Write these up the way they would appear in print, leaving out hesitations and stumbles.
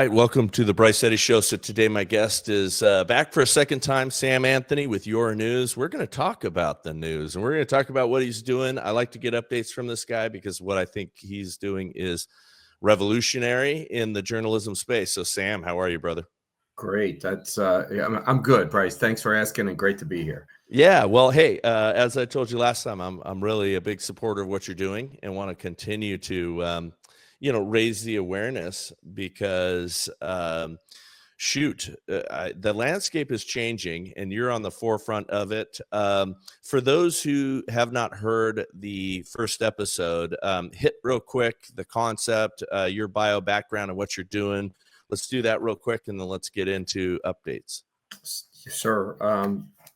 right, welcome to the Bryce Eddy Show. So today my guest is back for a second time, Sam Anthony with Your News. We're going to talk about the news, and we're going to talk about what he's doing. I like to get updates from this guy because what I think he's doing is revolutionary in the journalism space. So Sam, how are you, brother? Great. That's I'm good, Bryce. Thanks for asking, and great to be here. Yeah, well, hey, as I told you last time, I'm really a big supporter of what you're doing and want to continue to raise the awareness because the landscape is changing and you're on the forefront of it. For those who have not heard the first episode, hit real quick the concept, your bio, background, and what you're doing. Let's do that real quick, and then let's get into updates. Sure.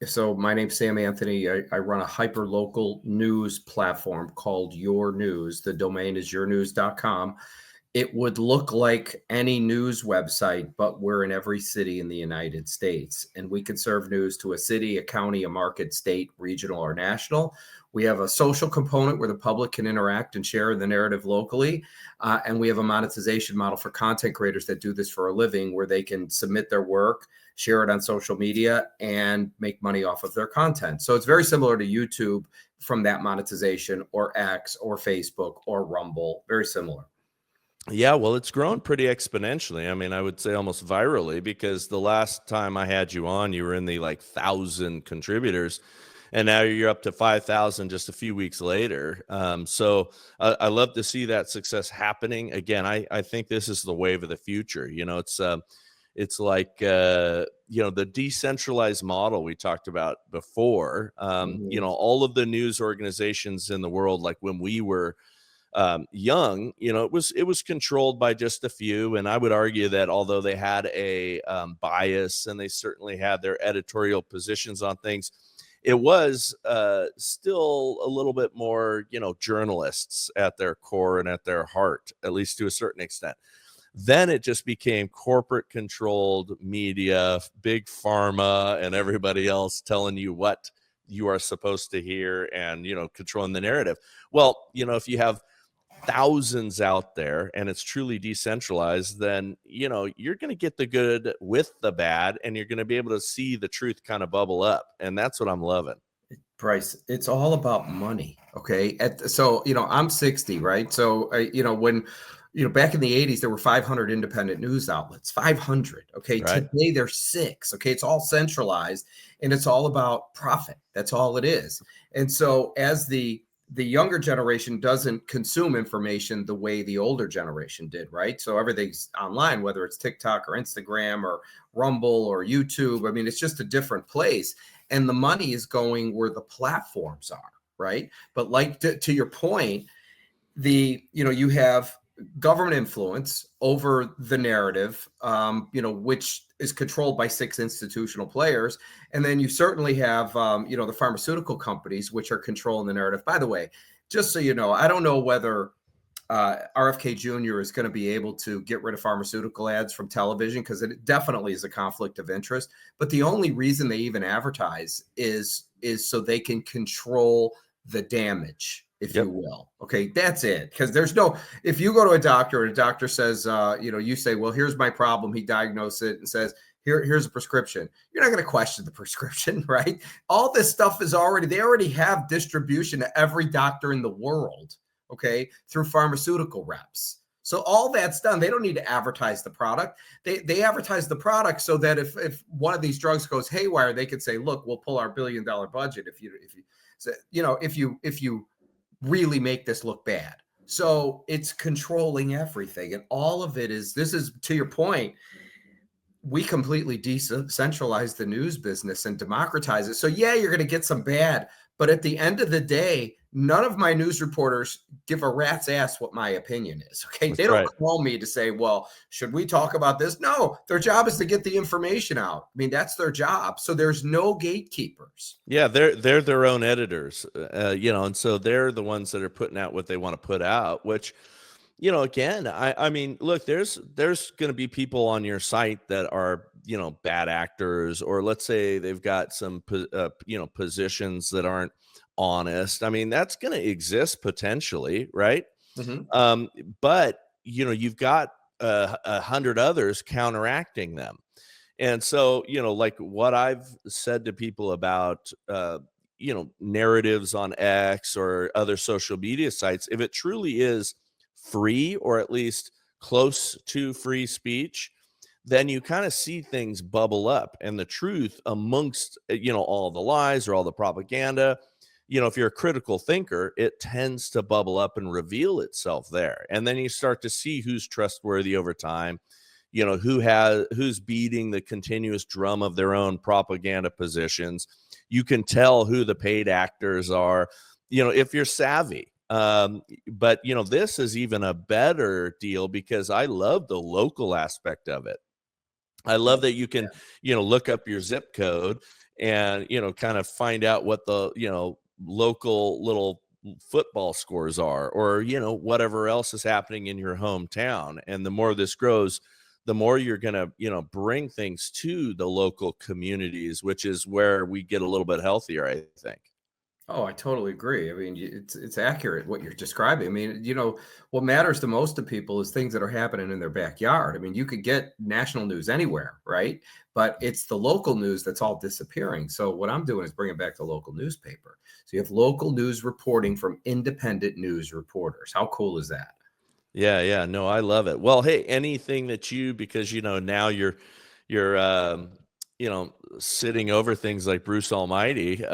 So my name's Sam Anthony. I run a hyper-local news platform called Your News. The domain is yournews.com. It would look like any news website, but we're in every city in the United States. And we can serve news to a city, a county, a market, state, regional, or national. We have a social component where the public can interact and share the narrative locally. And we have a monetization model for content creators that do this for a living, where they can submit their work, share it on social media, and make money off of their content. So it's very similar to YouTube from that monetization, or X, or Facebook, or Rumble. Very similar. Yeah, well, it's grown pretty exponentially. I mean, I would say almost virally, because the last time I had you on, you were in the 1,000 contributors, and now you're up to 5,000 just a few weeks later. So I love to see that success happening. Again, I think this is the wave of the future. It's like, the decentralized model we talked about before. All of the news organizations in the world, like when we were young, it was controlled by just a few. And I would argue that although they had a bias and they certainly had their editorial positions on things, it was still a little bit more, journalists at their core and at their heart, at least to a certain extent. Then it just became corporate controlled media, big pharma, and everybody else telling you what you are supposed to hear and, controlling the narrative. Well, if you have thousands out there and it's truly decentralized, then, you're going to get the good with the bad, and you're going to be able to see the truth kind of bubble up. And that's what I'm loving. Bryce, it's all about money. Okay. So, I'm 60, right? So, when, back in the 80s, there were 500 independent news outlets, 500. Okay. Right. Today there's 6. Okay. It's all centralized, and it's all about profit. That's all it is. And so as the younger generation doesn't consume information the way the older generation did, right? So everything's online, whether it's TikTok or Instagram or Rumble or YouTube. I mean, it's just a different place. And the money is going where the platforms are, right? But to your point, you have government influence over the narrative, which is controlled by 6 institutional players. And then you certainly have, the pharmaceutical companies, which are controlling the narrative. By the way, just so you know, I don't know whether RFK Jr. is going to be able to get rid of pharmaceutical ads from television, because it definitely is a conflict of interest. But the only reason they even advertise is so they can control the damage, if you will. Okay, that's it. Because if you go to a doctor and a doctor says, you say, well, here's my problem. He diagnosed it and says, here's a prescription. You're not going to question the prescription, right? All this stuff they already have distribution to every doctor in the world, okay, through pharmaceutical reps. So all that's done. They don't need to advertise the product. They advertise the product so that if one of these drugs goes haywire, they could say, look, we'll pull our $1 billion budget if you really make this look bad. So it's controlling everything. And all of it this is to your point, we completely decentralize the news business and democratize it. So yeah, you're going to get some bad, but at the end of the day, none of my news reporters give a rat's ass what my opinion is. Okay. They don't call me to say, well, should we talk about this? No, their job is to get the information out. I mean, that's their job. So there's no gatekeepers. Yeah. They're their own editors, and so they're the ones that are putting out what they want to put out, which, again, I mean, look, there's going to be people on your site that are, bad actors, or let's say they've got some, positions that aren't honest. I mean, that's going to exist potentially, right? Mm-hmm. But you've got 100 others counteracting them. And so, like what I've said to people about, narratives on X or other social media sites, if it truly is free or at least close to free speech, then you kind of see things bubble up and the truth amongst, all the lies or all the propaganda. If you're a critical thinker, it tends to bubble up and reveal itself there. And then you start to see who's trustworthy over time, who's beating the continuous drum of their own propaganda positions. You can tell who the paid actors are, if you're savvy. But this is even a better deal because I love the local aspect of it. I love that you can, look up your zip code and, kind of find out what the, local little football scores are, or, whatever else is happening in your hometown. And the more this grows, the more you're going to, bring things to the local communities, which is where we get a little bit healthier, I think. Oh, I totally agree. I mean, it's accurate what you're describing. I mean, what matters to most to people is things that are happening in their backyard. I mean, you could get national news anywhere, right? But it's the local news that's all disappearing. So what I'm doing is bringing back the local newspaper. So you have local news reporting from independent news reporters. How cool is that? Yeah, no, I love it. Well, hey, anything that because now you're sitting over things like Bruce Almighty.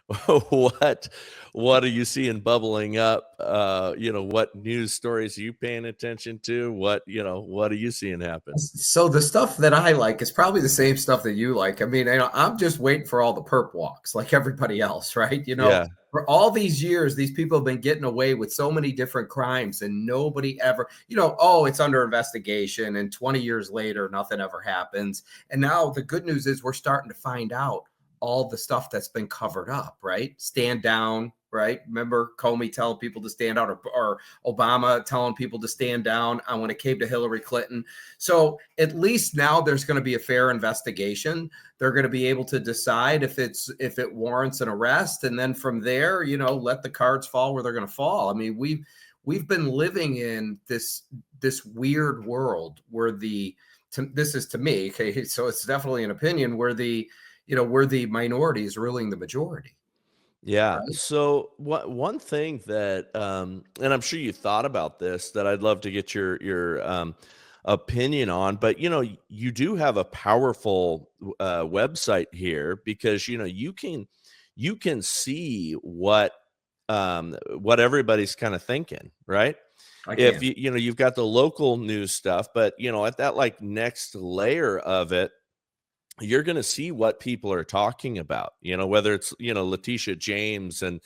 What what are you seeing bubbling up? What news stories are you paying attention to? What are you seeing happen? So the stuff that I like is probably the same stuff that you like. I mean, I'm just waiting for all the perp walks like everybody else, right? Yeah. For all these years, these people have been getting away with so many different crimes and nobody ever, oh, it's under investigation. And 20 years later, nothing ever happens. And now the good news is we're starting to find out all the stuff that's been covered up, right? Stand down, right? Remember Comey telling people to stand out, or Obama telling people to stand down when it came to Hillary Clinton. So at least now there's going to be a fair investigation. They're going to be able to decide if it warrants an arrest, and then from there, let the cards fall where they're going to fall. I mean, we've been living in this weird world where this is to me, okay, so it's definitely an opinion where where the minority is ruling the majority. Yeah. Right? So one thing that, and I'm sure you thought about this, that I'd love to get your opinion on, but you do have a powerful website here because you can see what everybody's kind of thinking, right? I If can. you've got the local news stuff, but at that like next layer of it, you're going to see what people are talking about, whether it's, Letitia James and,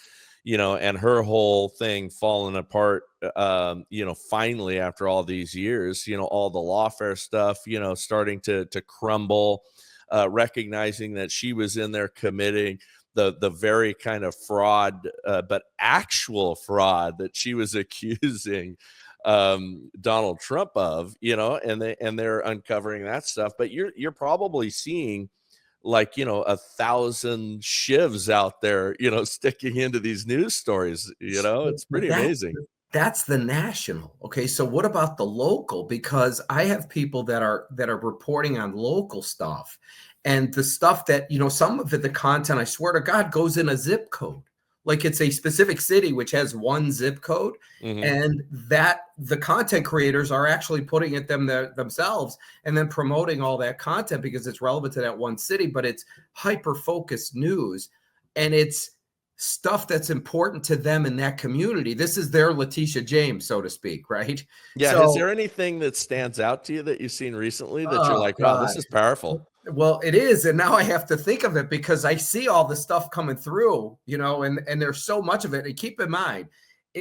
and her whole thing falling apart, finally after all these years, all the lawfare stuff, starting to crumble, recognizing that she was in there committing the very kind of fraud, but actual fraud that she was accusing Donald Trump of, and they're uncovering that stuff. But you're probably seeing like 1,000 shivs out there, sticking into these news stories. It's But pretty amazing. that's the national. Okay, so what about the local? Because I have people that are reporting on local stuff, and the stuff that some of it, the content, I swear to God, goes in a zip code. Like it's a specific city which has one zip code, Hmm. and that the content creators are actually putting it themselves and then promoting all that content because it's relevant to that one city, but it's hyper focused news and it's stuff that's important to them in that community. This is their Letitia James, so to speak, right? Yeah. Is So, there anything that stands out to you that you've seen recently that you're oh like, wow, this God. is powerful? Well, it is, and now I have to think of it because I see all the stuff coming through, and there's so much of it. And keep in mind,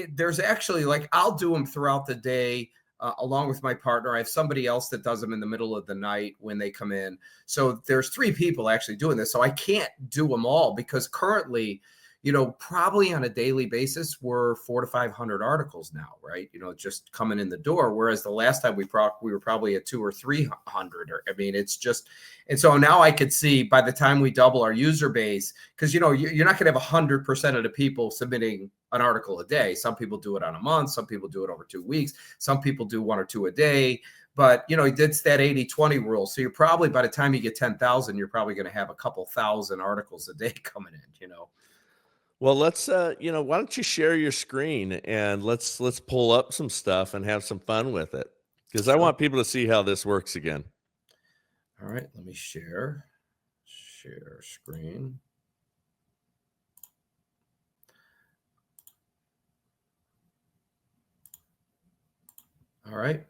there's actually like I'll do them throughout the day along with my partner. I have somebody else that does them in the middle of the night when they come in. So there's 3 people actually doing this. So I can't do them all because currently, probably on a daily basis, we're 400 to 500 articles now, right? Just coming in the door. Whereas the last time we were probably at 200 or 300. I mean, it's just, and so now I could see by the time we double our user base, because you're not going to have 100% of the people submitting an article a day. Some people do it on a month. Some people do it over 2 weeks. Some people do 1 or 2 a day. But, it's that 80-20 rule. So you're probably, by the time you get 10,000, you're probably going to have a couple thousand articles a day coming in. Well, let's why don't you share your screen and let's pull up some stuff and have some fun with it, because I Sure. want people to see how this works again. All right, let me share screen. All right.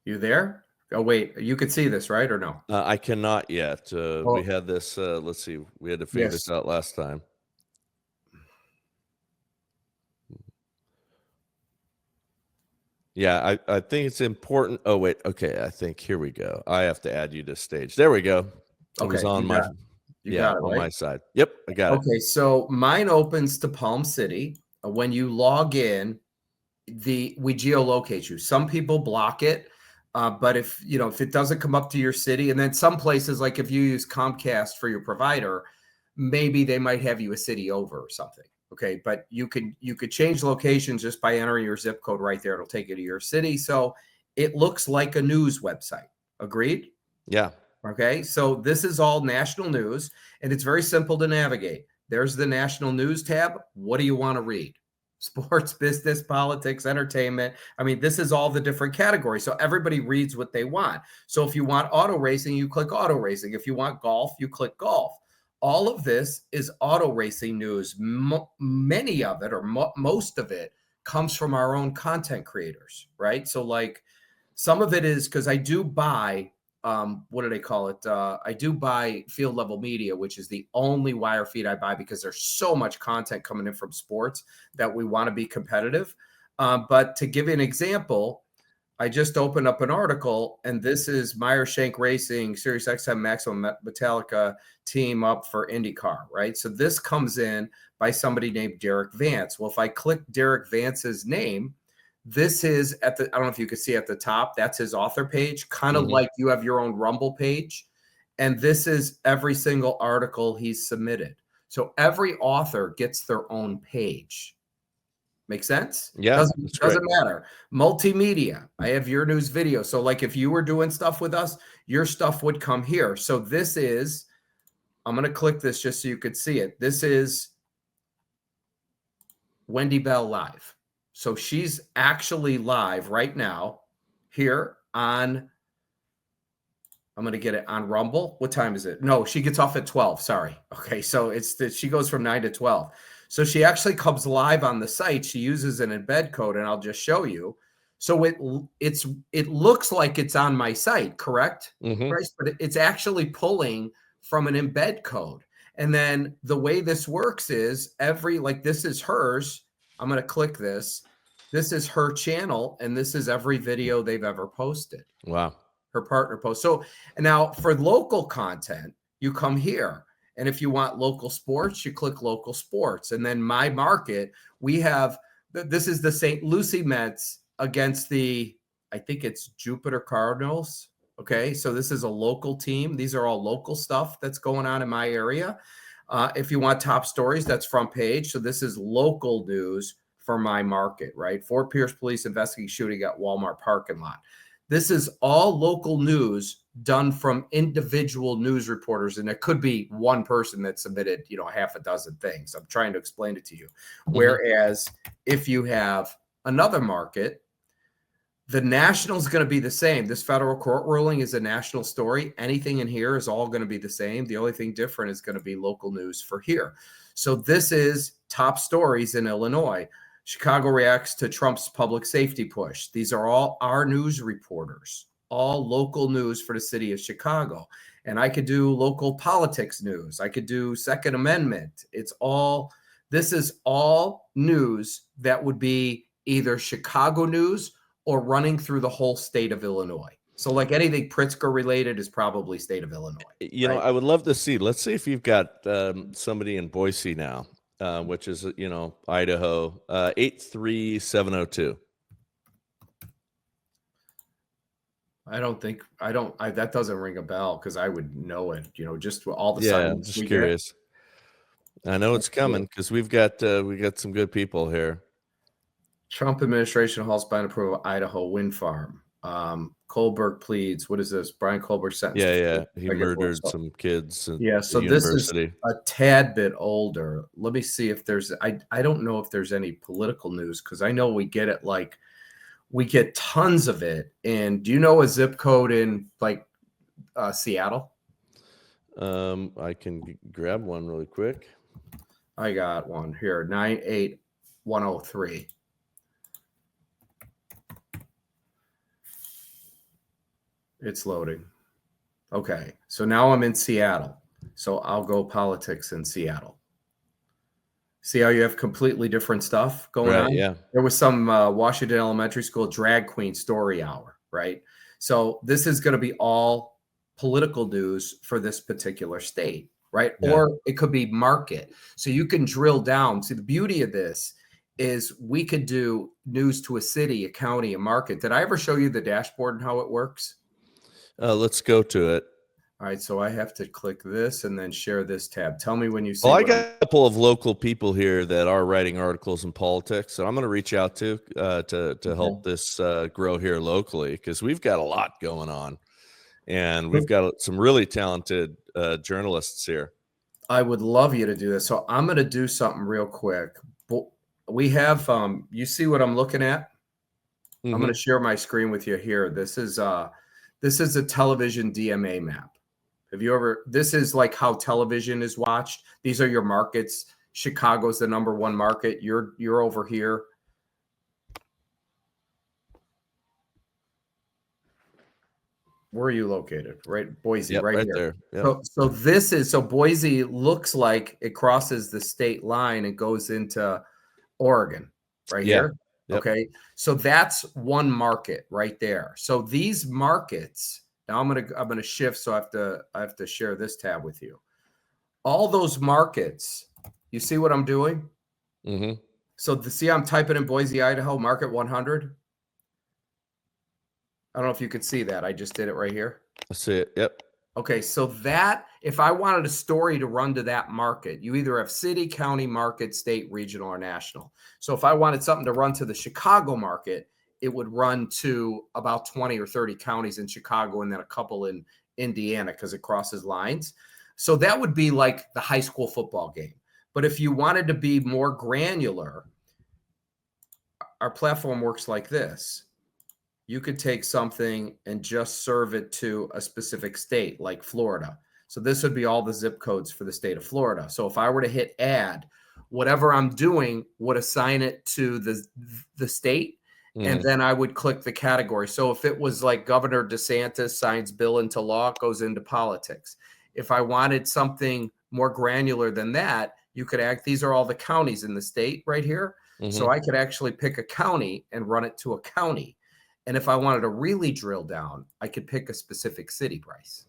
You there? Oh, wait, you could see this, right? Or no? I cannot yet. We had this, let's see, we had to figure this out last time. Yeah, I think it's important. Oh, wait. Okay, I think here we go. I have to add you to stage. There we go. It was on my, you got it, on right? my side. Yep, I got it. Okay, so mine opens to Palm City. When you log in, we geolocate you. Some people block it, but if it doesn't come up to your city, and then some places, like if you use Comcast for your provider, maybe they might have you a city over or something. Okay, but you could change locations just by entering your zip code right there. It'll take you to your city, so it looks like a news website. Agreed? Yeah. Okay, so this is all national news, and it's very simple to navigate. There's the national news tab. What do you want to read? Sports, business, politics, entertainment. I mean, this is all the different categories. So everybody reads what they want. So if you want auto racing, you click auto racing. If you want golf, you click golf. All of this is auto racing news. Many of it, or most of it, comes from our own content creators, right? So like some of it is because I do buy what do they call it? I do buy field level media, which is the only wire feed I buy because there's so much content coming in from sports that we want to be competitive. But to give you an example, I just opened up an article, and this is Meyer Shank Racing, Sirius XM Maximum Metallica team up for IndyCar, right? So this comes in by somebody named Derek Vance. Well, if I click Derek Vance's name, this is I don't know if you can see at the top, that's his author page, kind of like you have your own Rumble page. And this is every single article he's submitted. So every author gets their own page. Make sense? Yeah. Doesn't matter. Multimedia. I have your news video. So like if you were doing stuff with us, your stuff would come here. So this is, I'm going to click this just so you could see it. This is Wendy Bell live. So she's actually live right now here on, I'm going to get it on Rumble. What time is it? No, she gets off at 12. Sorry. Okay. So she goes from 9 to 12. So she actually comes live on the site. She uses an embed code, and I'll just show you. So it looks like it's on my site, correct? Bryce? But it's actually pulling from an embed code. And then the way this works is this is hers. I'm going to click this. This is her channel, and this is every video they've ever posted. Wow. Her partner post. So now for local content, you come here. And if you want local sports, you click local sports. And then my market, we have, this is the St. Lucie Mets against I think it's Jupiter Cardinals. Okay. So this is a local team. These are all local stuff that's going on in my area. If you want top stories, that's front page. So this is local news for my market, right? Fort Pierce police investigating shooting at Walmart parking lot. This is all local news done from individual news reporters. And it could be one person that submitted, half a dozen things. I'm trying to explain it to you. Whereas if you have another market, the national is going to be the same. This federal court ruling is a national story. Anything in here is all going to be the same. The only thing different is going to be local news for here. So this is top stories in Illinois. Chicago reacts to Trump's public safety push. These are all our news reporters, all local news for the city of Chicago. And I could do local politics news. I could do Second Amendment. This is all news that would be either Chicago news or running through the whole state of Illinois. So like anything Pritzker related is probably state of Illinois. Right? I would love to see, let's see if you've got somebody in Boise now. Which is, Idaho, 83702. That doesn't ring a bell because I would know it, just all the I'm just curious. I know it's coming because we got some good people here. Trump administration halts ban approval of Idaho wind farm. Kohlberg pleads. What is this? Brian Kohlberg sentenced. Yeah. He I guess we'll murdered some kids at yeah, the so this is university. a tad bit older. Let me see if there's I don't know if there's any political news, because I know we get it, like we get tons of it. And do you know a zip code in like Seattle? I can grab one really quick. I got one here, 98103. It's loading. Okay, so now I'm in Seattle. So I'll go politics in Seattle. See how you have completely different stuff going on? Yeah. There was some Washington Elementary School drag queen story hour, right? So this is going to be all political news for this particular state, right? Yeah. Or it could be market. So you can drill down. See, the beauty of this is we could do news to a city, a county, a market. Did I ever show you the dashboard and how it works? Let's go to it. All right, so I have to click this and then share this tab. Tell me when you see. Well, I got a couple of local people here that are writing articles in politics, so I'm going to reach out to help this grow here locally, because we've got a lot going on, and we've got some really talented journalists here. I would love you to do this. So I'm going to do something real quick. We have, you see what I'm looking at? Mm-hmm. I'm going to share my screen with you here. This is a television DMA map. Have you ever, this is like how television is watched. These are your markets. Chicago's the #1 market. You're over here. Where are you located? Right, Boise, right here. There. Yep. So Boise looks like it crosses the state line and goes into Oregon, right here. Yep. Okay, so that's one market right there. So these markets. Now I'm gonna shift, so I have to share this tab with you. All those markets. You see what I'm doing? Mm-hmm. So see, I'm typing in Boise, Idaho, market 100. I don't know if you could see that. I just did it right here. I see it. Yep. Okay, so that, if I wanted a story to run to that market, you either have city, county, market, state, regional, or national. So if I wanted something to run to the Chicago market, it would run to about 20 or 30 counties in Chicago and then a couple in Indiana because it crosses lines. So that would be like the high school football game. But if you wanted to be more granular, our platform works like this. You could take something and just serve it to a specific state like Florida. So this would be all the zip codes for the state of Florida. So if I were to hit add, whatever I'm doing would assign it to the state. And then I would click the category. So if it was like Governor DeSantis signs bill into law, it goes into politics. If I wanted something more granular than that, you could these are all the counties in the state right here. So I could actually pick a county and run it to a county. And if I wanted to really drill down, I could pick a specific city, Bryce.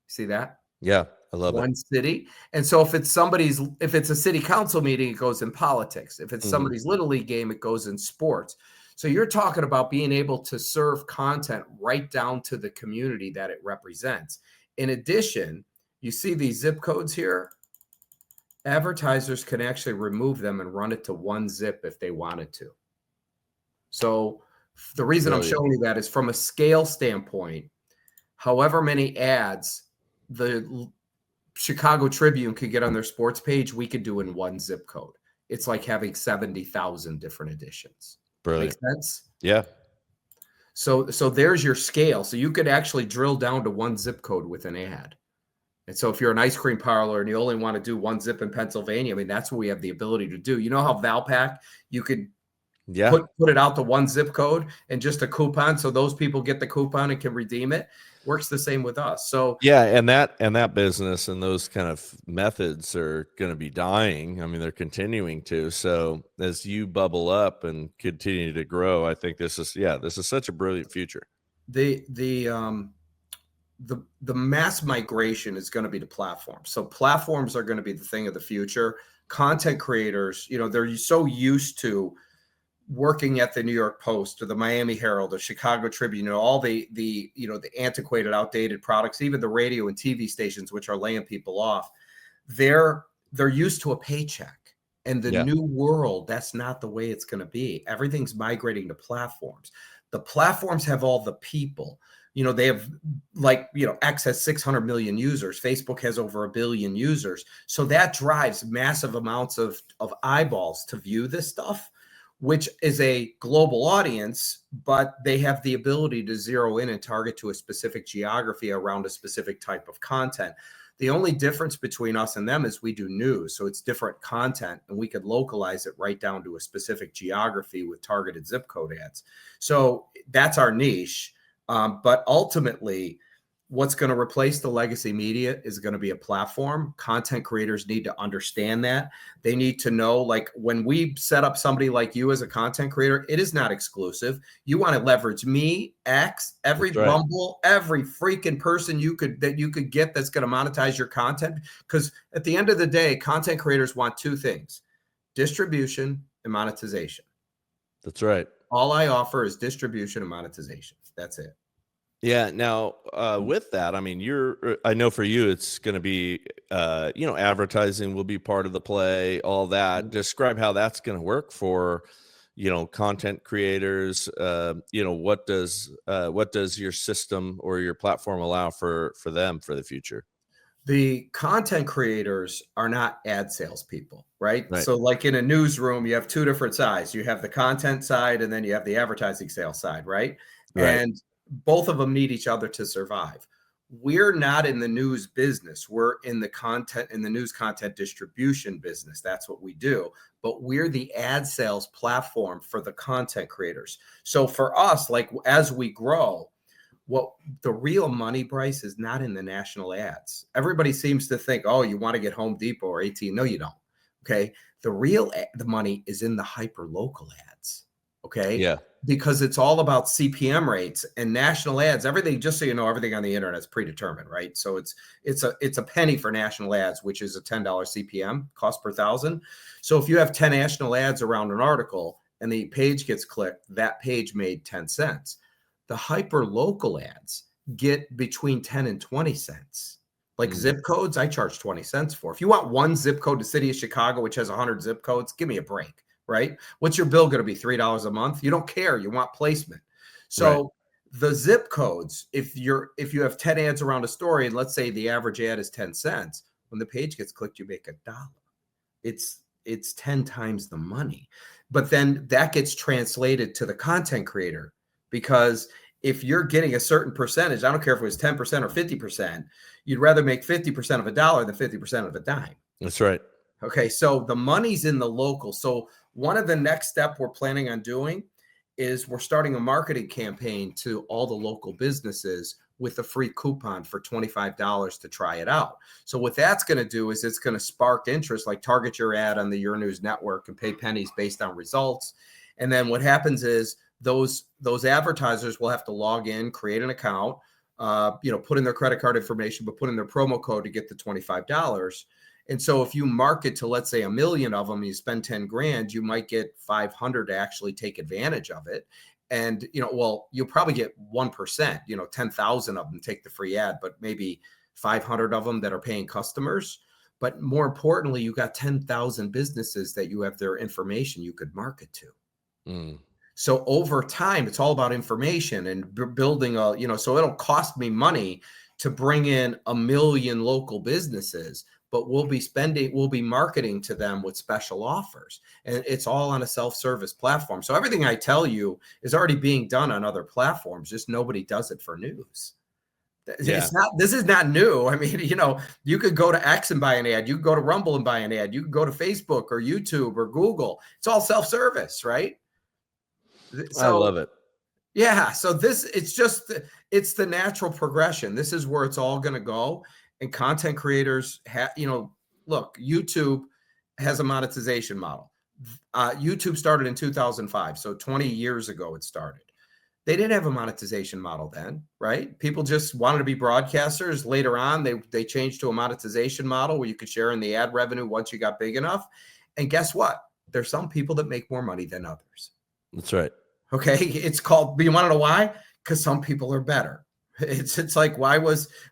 See that? Yeah, I love One city. And so if it's a city council meeting, it goes in politics. If it's somebody's little league game, it goes in sports. So you're talking about being able to serve content right down to the community that it represents. In addition, you see these zip codes here. Advertisers can actually remove them and run it to one zip if they wanted to. So the reason I'm showing you that is from a scale standpoint, however many ads the Chicago Tribune could get on their sports page, we could do in one zip code. It's like having 70,000 different editions. Brilliant. Make sense? Yeah. So there's your scale. So you could actually drill down to one zip code with an ad. And so if you're an ice cream parlor and you only want to do one zip in Pennsylvania, I mean, that's what we have the ability to do. You know how Valpak, you could put it out to one zip code and just a coupon, so those people get the coupon and can redeem it. Works the same with us. So yeah, and that business and those kind of methods are going to be dying. I mean, they're continuing to. So as you bubble up and continue to grow, I think this is such a brilliant future. The mass migration is going to be to platforms. So platforms are going to be the thing of the future. Content creators, they're so used to working at the New York Post or the Miami Herald or Chicago Tribune, all the antiquated, outdated products, even the radio and TV stations, which are laying people off. They're used to a paycheck. And the new world, that's not the way it's going to be. Everything's migrating to platforms. The platforms have all the people. They have, like, X has 600 million users. Facebook has over 1 billion users. So that drives massive amounts of eyeballs to view this stuff, which is a global audience, but they have the ability to zero in and target to a specific geography around a specific type of content. The only difference between us and them is we do news. So it's different content, and we could localize it right down to a specific geography with targeted zip code ads. So that's our niche. But ultimately, what's going to replace the legacy media is going to be a platform. Content creators need to understand that. They need to know, like, when we set up somebody like you as a content creator, it is not exclusive. You want to leverage me, X, every Rumble, every freaking person that you could get that's going to monetize your content. Because at the end of the day, content creators want two things: distribution and monetization. That's right. All I offer is distribution and monetization. That's it. Yeah. Now, with that, I mean, I know for you, it's going to be, advertising will be part of the play, all that. Describe how that's going to work for, content creators. What does your system or your platform allow for them for the future? The content creators are not ad salespeople, right? Right. So, like in a newsroom, you have two different sides. You have the content side, and then you have the advertising sales side, right? Right. And both of them need each other to survive. We're not in the news business. We're in the news content distribution business. That's what we do. But we're the ad sales platform for the content creators. So for us, like, as we grow, what the real money, Bryce, is not in the national ads. Everybody seems to think, oh, you want to get Home Depot or AT&T. No, you don't. Okay. The money is in the hyper local ads. Okay. Yeah. Because it's all about CPM rates and national ads. Everything, just so you know, everything on the internet is predetermined, right? So it's a penny for national ads, which is a $10 CPM cost per thousand. So if you have 10 national ads around an article and the page gets clicked, that page made 10 cents. The hyper local ads get between 10 and 20 cents. Like zip codes, I charge 20 cents for. If you want one zip code, the city of Chicago, which has 100 zip codes, give me a break, right? What's your bill going to be? $3 a month? You don't care. You want placement. So the zip codes, if you have 10 ads around a story, and let's say the average ad is 10 cents, when the page gets clicked, you make $1. It's 10 times the money. But then that gets translated to the content creator, because if you're getting a certain percentage, I don't care if it was 10% or 50%, you'd rather make 50% of $1 than 50% of a dime. That's right. Okay. So the money's in the local. So one of the next step we're planning on doing is we're starting a marketing campaign to all the local businesses with a free coupon for $25 to try it out. So what that's going to do is it's going to spark interest, like target your ad on the Your News network and pay pennies based on results. And then what happens is those advertisers will have to log in, create an account, put in their credit card information, but put in their promo code to get the $25. And so if you market to, let's say, 1 million of them, you spend 10 grand, you might get 500 to actually take advantage of it. And, you'll probably get 1%, 10,000 of them take the free ad, but maybe 500 of them that are paying customers. But more importantly, you got 10,000 businesses that you have their information you could market to. So over time, it's all about information and building so it'll cost me money to bring in 1 million local businesses, but we'll be marketing to them with special offers. And it's all on a self-service platform. So everything I tell you is already being done on other platforms, just nobody does it for news. This is not new. I mean, you could go to X and buy an ad. You could go to Rumble and buy an ad. You could go to Facebook or YouTube or Google. It's all self-service, right? So, I love it. Yeah. So it's the natural progression. This is where it's all going to go. And content creators look, YouTube has a monetization model. YouTube started in 2005. So 20 years ago it started. They didn't have a monetization model then, right? People just wanted to be broadcasters. Later on, they changed to a monetization model where you could share in the ad revenue once you got big enough. And guess what? There's some people that make more money than others. That's right. Okay. It's called, but you want to know why? Because some people are better. It's like, why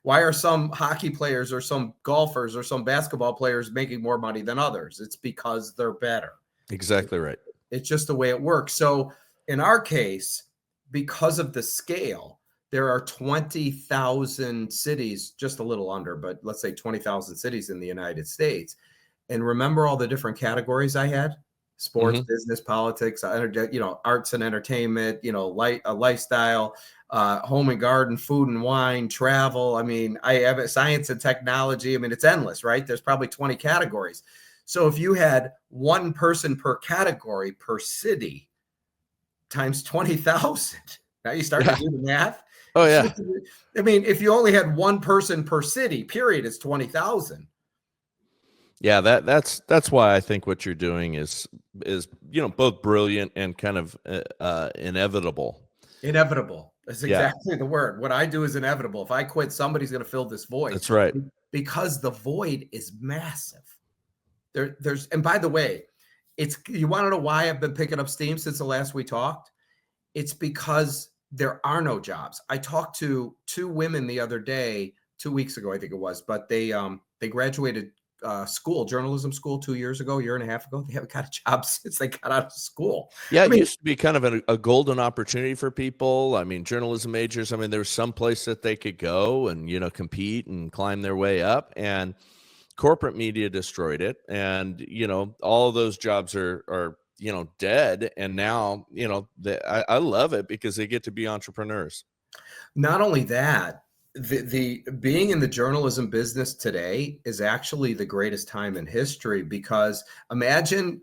are some hockey players or some golfers or some basketball players making more money than others? It's because they're better. Exactly right. It's just the way it works. So in our case, because of the scale, there are 20,000 cities, just a little under, but let's say 20,000 cities in the United States. And remember all the different categories I had? Sports, business, politics, arts and entertainment, lifestyle, home and garden, food and wine, travel. I mean, I have science and technology. I mean, it's endless, right? There's probably 20 categories. So if you had one person per category per city times 20,000, now you start to do the math. Oh yeah. I mean, if you only had one person per city, period, it's 20,000. Yeah, that's why I think what you're doing is both brilliant and kind of inevitable. Inevitable. That's exactly the word. What I do is inevitable. If I quit, somebody's going to fill this void. That's right. Because the void is massive. And by the way, you want to know why I've been picking up steam since the last we talked? It's because there are no jobs. I talked to 2 women the other day, 2 weeks ago, I think it was, but they graduated journalism school 2 years ago, year and a half ago. They haven't got a job since they got out of school. Yeah, it used to be kind of a golden opportunity for people. I mean, journalism majors, I mean, there was some place that they could go and, compete and climb their way up, and corporate media destroyed it. And, all of those jobs are dead. And now, I love it because they get to be entrepreneurs. Not only that, the being in the journalism business today is actually the greatest time in history, because imagine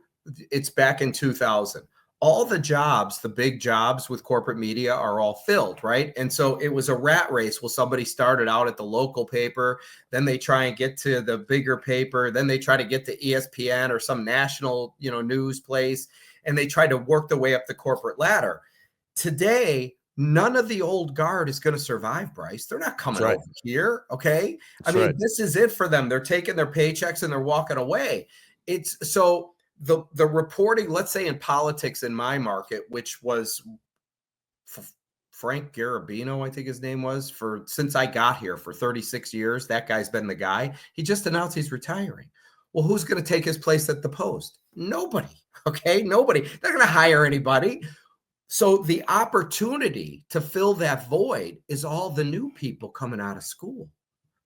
it's back in 2000. All the jobs, the big jobs with corporate media, are all filled, right? And so it was a rat race. Well, somebody started out at the local paper, then they try and get to the bigger paper, then they try to get to ESPN or some national, news place, and they try to work their way up the corporate ladder. Today, none of the old guard is going to survive, Bryce. They're not coming over here, okay? This is it for them. They're taking their paychecks and they're walking away. It's so the reporting, let's say in politics in my market, which was Frank Garabino, I think his name was, since I got here for 36 years. That guy's been the guy. He just announced he's retiring. Well, who's going to take his place at the Post? Nobody, okay? Nobody. They're going to hire anybody. So the opportunity to fill that void is all the new people coming out of school,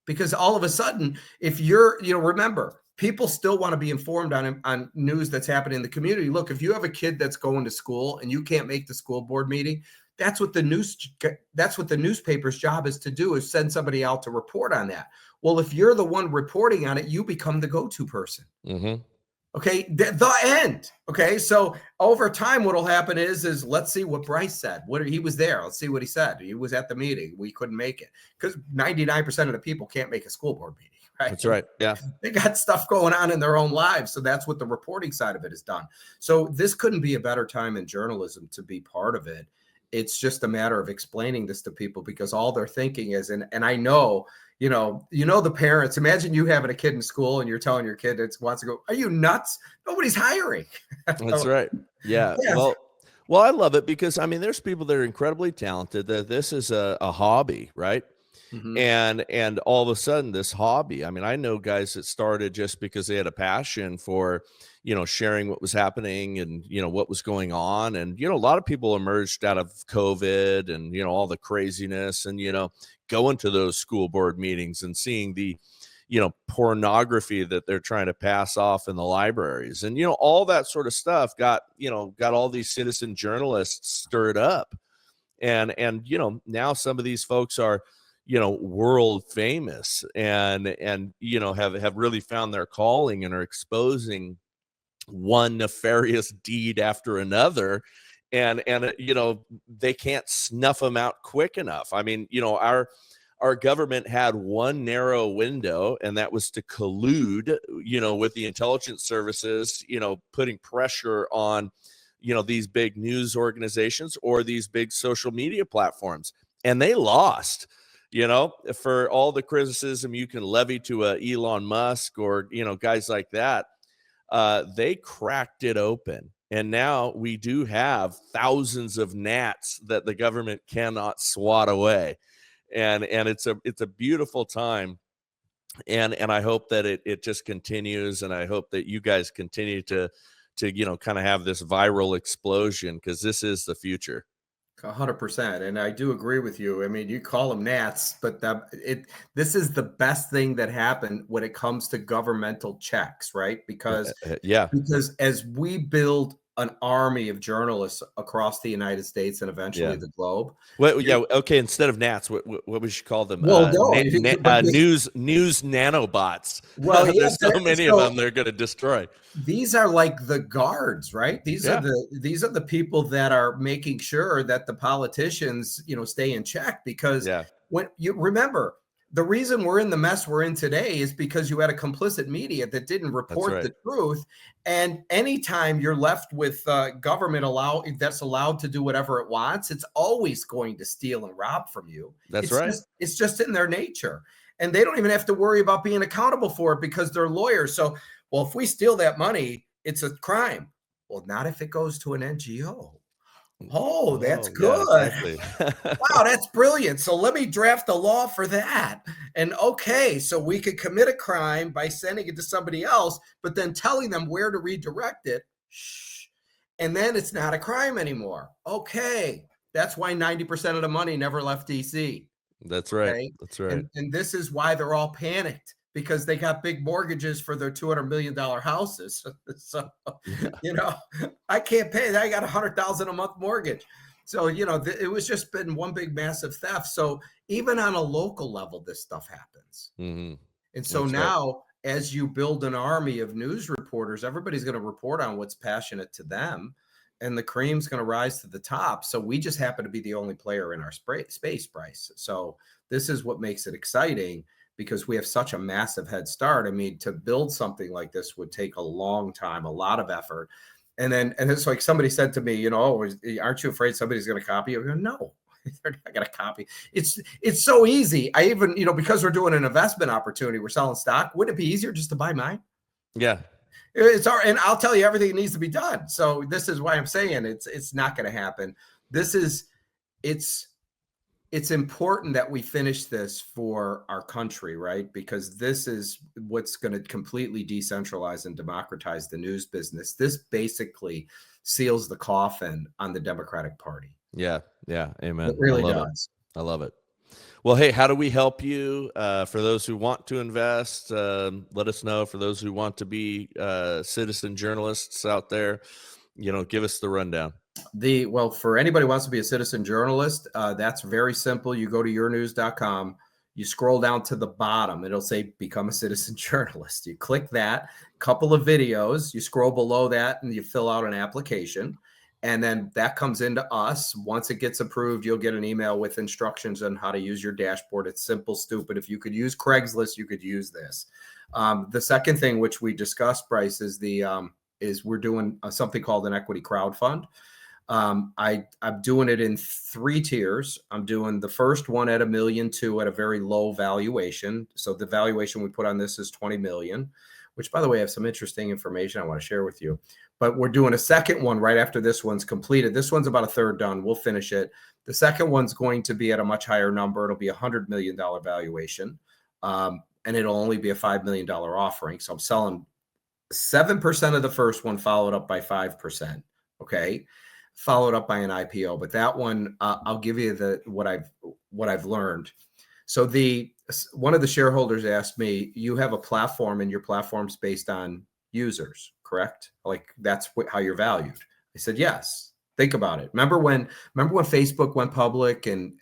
because all of a sudden, if you're, remember, people still want to be informed on news that's happening in the community. Look, if you have a kid that's going to school and you can't make the school board meeting, that's what the newspaper's job is to do, is send somebody out to report on that. Well, if you're the one reporting on it, you become the go-to person. Okay, the end. Okay, so over time, what'll happen is let's see what Bryce said. He was there. Let's see what he said. He was at the meeting. We couldn't make it because 99% of the people can't make a school board meeting. Right? That's right. Yeah, they got stuff going on in their own lives, so that's what the reporting side of it is done. So this couldn't be a better time in journalism to be part of it. It's just a matter of explaining this to people, because all they're thinking is, and I know. The parents, imagine you having a kid in school and you're telling your kid that wants to go, are you nuts? Nobody's hiring. That's right. Yeah. Yes. Well, I love it because, there's people that are incredibly talented, that this is a hobby, right? And all of a sudden this hobby, I know guys that started just because they had a passion for, sharing what was happening and, what was going on. And, a lot of people emerged out of COVID and, all the craziness and, going to those school board meetings and seeing the, pornography that they're trying to pass off in the libraries. And, all that sort of stuff got all these citizen journalists stirred up. And, now some of these folks are, world famous and, have really found their calling and are exposing one nefarious deed after another. And they can't snuff them out quick enough. Our government had one narrow window, and that was to collude, with the intelligence services, putting pressure on, these big news organizations or these big social media platforms. And they lost, for all the criticism you can levy to Elon Musk or, guys like that. They cracked it open. And now we do have thousands of gnats that the government cannot swat away. And it's a beautiful time. And I hope that it just continues. And I hope that you guys continue to kind of have this viral explosion, because this is the future. 100%, and I do agree with you. I mean, you call them gnats, but this is the best thing that happened when it comes to governmental checks, right? Yeah. Because as we build an army of journalists across the United States and eventually Yeah. the globe, Well, yeah. Okay. Instead of gnats, what we should call them? well, no, but News nanobots. well, yeah, There's so many of so them they're going to destroy. these are like the guards, right? Yeah. These are the people that are making sure that the politicians, stay in check. Because Yeah. when you remember, the reason we're in the mess we're in today is because you had a complicit media that didn't That's report right. the truth. And anytime you're left with government that's allowed to do whatever it wants, it's always going to steal and rob from you. That's right. It's just in their nature, and they don't even have to worry about being accountable for it because they're lawyers. So, well, if we steal that money, it's a crime. Well, not if it goes to an NGO. Oh, that's Oh, yeah, good. exactly. Wow, that's brilliant. So let me draft a law for that. And okay, so we could commit a crime by sending it to somebody else, but then telling them where to redirect it. Shh. And then it's not a crime anymore. Okay. That's why 90% of the money never left DC. That's right. Okay. That's right. And this is why they're all panicked, because they got big mortgages for their $200 million houses. So, I can't pay. I got $100,000 a month mortgage. So, it was just been one big massive theft. So even on a local level, this stuff happens. Mm-hmm. And so That's right. now, as you build an army of news reporters, everybody's going to report on what's passionate to them, and the cream's going to rise to the top. So we just happen to be the only player in our space, Bryce. So this is what makes it exciting, because we have such a massive head start. I mean, to build something like this would take a long time, a lot of effort. And it's like somebody said to me, aren't you afraid somebody's going to copy you? I go, no, they're not going to copy. It's so easy. I even, because we're doing an investment opportunity, we're selling stock. Wouldn't it be easier just to buy mine? Yeah. And I'll tell you everything that needs to be done. So this is why I'm saying it's not going to happen. It's important that we finish this for our country, right? Because this is what's going to completely decentralize and democratize the news business. This basically seals the coffin on the Democratic Party. Yeah. Yeah. Amen. It really I love does. it. I love it. Well, hey, how do we help you? For those who want to invest, let us know. For those who want to be citizen journalists out there, give us the rundown. For anybody who wants to be a citizen journalist, that's very simple. You go to yournews.com, you scroll down to the bottom, it'll say become a citizen journalist. You click that, couple of videos, you scroll below that, and you fill out an application. And then that comes into us. Once it gets approved, you'll get an email with instructions on how to use your dashboard. It's simple, stupid. If you could use Craigslist, you could use this. The second thing, which we discussed, Bryce, is we're doing something called an equity crowd fund. I'm doing it in 3 tiers. I'm doing the first one at $1.2 million at a very low valuation. So the valuation we put on this is $20 million, which, by the way, I have some interesting information I want to share with you. But we're doing a second one right after this one's completed. This one's about a third done. We'll finish it. The second one's going to be at a much higher number. It'll be a $100 million valuation, and it'll only be a $5 million offering. So I'm selling 7% of the first one, followed up by 5%. Okay. Followed up by an IPO, but that one, I'll give you what I've learned. So one of the shareholders asked me, you have a platform and your platform's based on users, correct? Like that's how you're valued. I said, yes. Think about it. Remember when Facebook went public and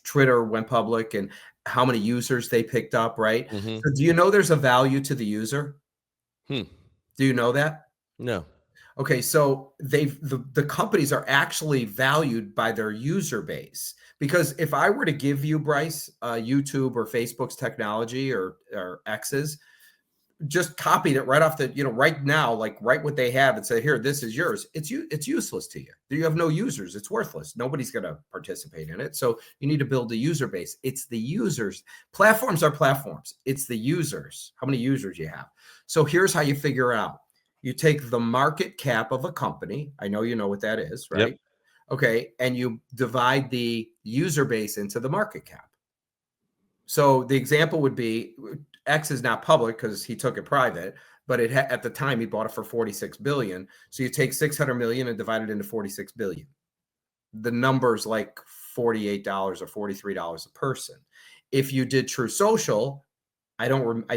Twitter went public, and how many users they picked up, right? Mm-hmm. So do you know there's a value to the user? Do you know that? No. Okay, so the companies are actually valued by their user base. Because if I were to give you, Bryce, YouTube or Facebook's technology or X's, just copied it right off right now, like write what they have and say, here, this is yours. It's useless to you. You have no users. It's worthless. Nobody's going to participate in it. So you need to build a user base. It's the users. Platforms are platforms. It's the users. How many users you have. So here's how you figure out. You take the market cap of a company. I know you know what that is, right? Yep. Okay. And you divide the user base into the market cap. So the example would be X is not public because he took it private, but at the time he bought it for $46 billion. So you take 600 million and divide it into 46 billion. the number's like $48 or $43 a person. If you did True Social, I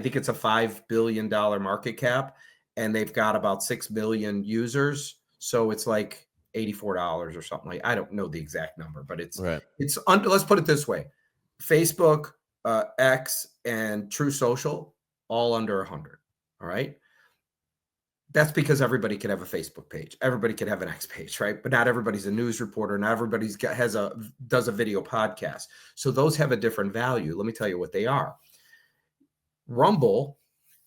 think it's a $5 billion market cap, and they've got about 6 million users. So it's like $84 or something like, I don't know the exact number, but Right. let's put it this way. Facebook, X, and True Social, all under 100. All right. That's because everybody can have a Facebook page. Everybody can have an X page, right? But not everybody's a news reporter. Not everybody's does a video podcast. So those have a different value. Let me tell you what they are. Rumble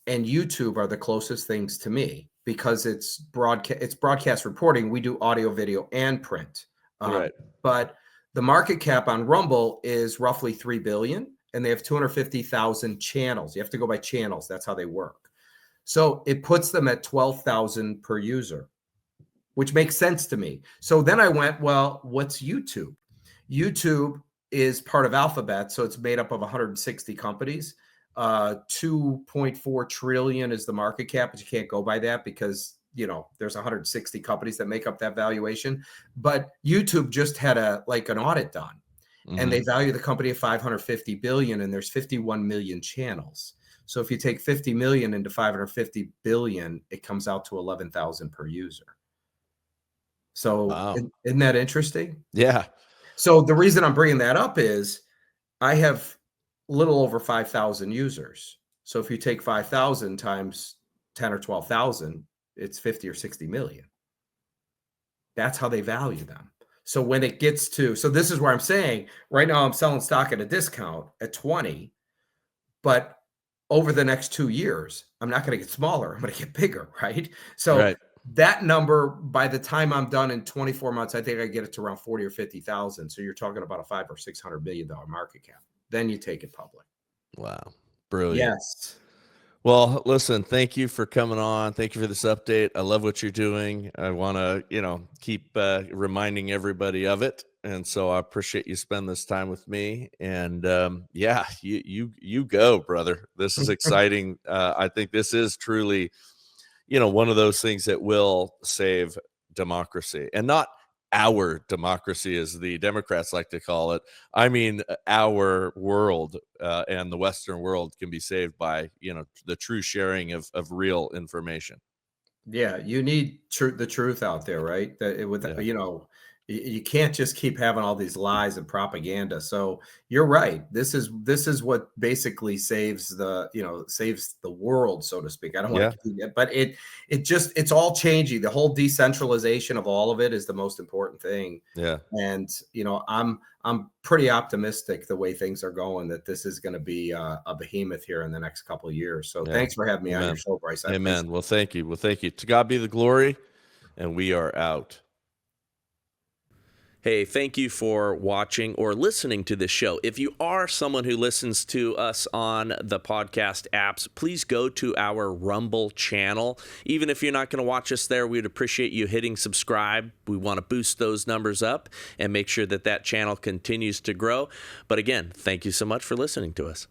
and YouTube are the closest things to me because it's broadcast reporting. We do audio, video, and print. Right. But the market cap on Rumble is roughly 3 billion, and they have 250,000 channels. You have to go by channels. That's how they work. So it puts them at 12,000 per user, which makes sense to me. So then I went, well, what's YouTube? YouTube is part of Alphabet, so it's made up of 160 companies. 2.4 trillion is the market cap, but you can't go by that because, there's 160 companies that make up that valuation. But YouTube just had an audit done, and they value the company at 550 billion, and there's 51 million channels. So if you take 50 million into 550 billion, it comes out to 11,000 per user. So Wow. Isn't that interesting? Yeah. So the reason I'm bringing that up is I have a little over 5,000 users. So if you take 5,000 times 10 or 12,000, it's 50 or 60 million. That's how they value them. So when it gets to, so this is where I'm saying right now I'm selling stock at a discount at 20, but over the next 2 years, I'm not going to get smaller. I'm going to get bigger, right? So Right. that number, by the time I'm done in 24 months, I think I get it to around 40 or 50,000. So you're talking about a $500 or $600 million market cap. Then you take it public. Wow. Brilliant. Yes. Well, listen, thank you for coming on. Thank you for this update. I love what you're doing. I want to, keep reminding everybody of it. And so I appreciate you spend this time with me. And yeah, you go, brother. This is exciting. I think this is truly, one of those things that will save democracy, and not our democracy, as the Democrats like to call it. I mean, our world and the Western world can be saved by, the true sharing of real information. Yeah, you need the truth out there, right? Yeah. You can't just keep having all these lies and propaganda. So you're right. This is what basically saves the world, so to speak. I don't want Yeah. to keep it, but it's all changing. The whole decentralization of all of it is the most important thing. Yeah. And I'm pretty optimistic the way things are going that this is going to be a behemoth here in the next couple of years. So Yeah. thanks for having me on your Amen. show, Bryce. I appreciate Amen. Well, thank you. Well, thank you. To God be the glory, and we are out. Hey, thank you for watching or listening to this show. If you are someone who listens to us on the podcast apps, please go to our Rumble channel. Even if you're not going to watch us there, we'd appreciate you hitting subscribe. We want to boost those numbers up and make sure that channel continues to grow. But again, thank you so much for listening to us.